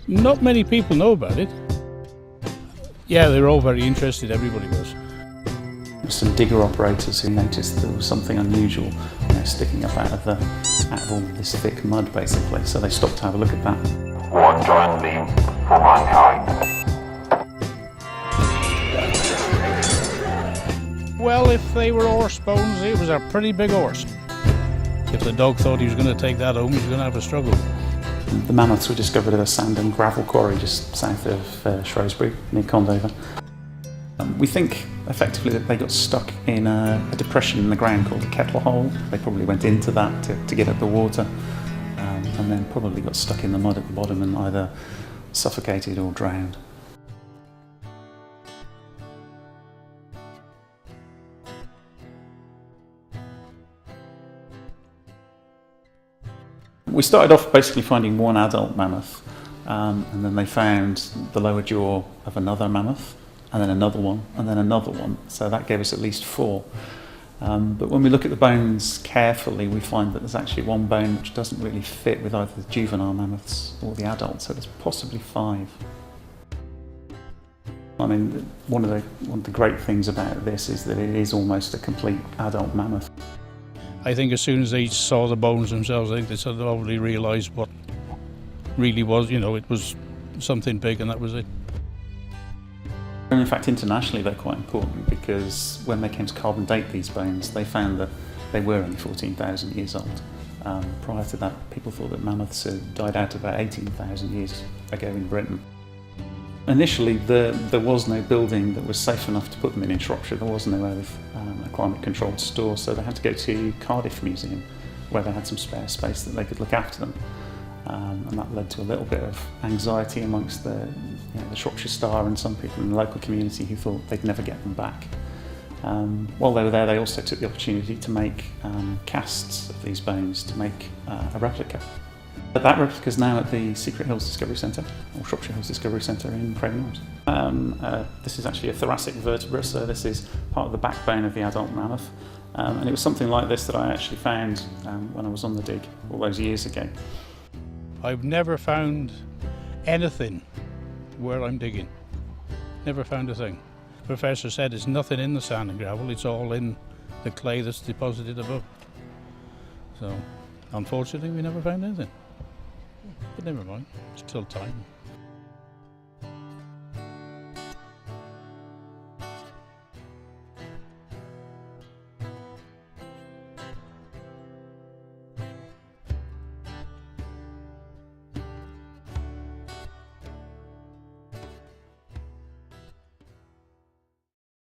Not many people know about it. Yeah, they were all very interested, everybody was. Some digger operators who noticed there was something unusual, sticking up out of all this thick mud basically, so they stopped to have a look at that. One giant leap for mankind. Well, if they were horse bones, it was a pretty big horse. If the dog thought he was going to take that home, he was going to have a struggle. The mammoths were discovered at a sand and gravel quarry just south of Shrewsbury, near Condover. We think effectively that they got stuck in a depression in the ground called a kettle hole. They probably went into that to get at the water, and then probably got stuck in the mud at the bottom and either suffocated or drowned. We started off basically finding one adult mammoth, and then they found the lower jaw of another mammoth, and then another one, and then another one. So that gave us at least 4. But when we look at the bones carefully, we find that there's actually one bone which doesn't really fit with either the juvenile mammoths or the adults, so there's possibly 5. I mean, one of the great things about this is that it is almost a complete adult mammoth. I think as soon as they saw the bones themselves, I think they sort of probably realised what really was, it was something big and that was it. And in fact, internationally they're quite important because when they came to carbon date these bones, they found that they were only 14,000 years old. Prior to that, people thought that mammoths had died out about 18,000 years ago in Britain. Initially, there was no building that was safe enough to put them in Shropshire. There was no a climate-controlled store, so they had to go to Cardiff Museum, where they had some spare space that they could look after them. And that led to a little bit of anxiety amongst the Shropshire Star and some people in the local community who thought they'd never get them back. While they were there, they also took the opportunity to make casts of these bones to make a replica. But that replica is now at the Secret Hills Discovery Centre, or Shropshire Hills Discovery Centre in Craigmills. This is actually a thoracic vertebra, so this is part of the backbone of the adult mammoth. And it was something like this that I actually found when I was on the dig all those years ago. I've never found anything where I'm digging. Never found a thing. The professor said there's nothing in the sand and gravel, it's all in the clay that's deposited above. So, unfortunately, we never found anything. But never mind, it's still time.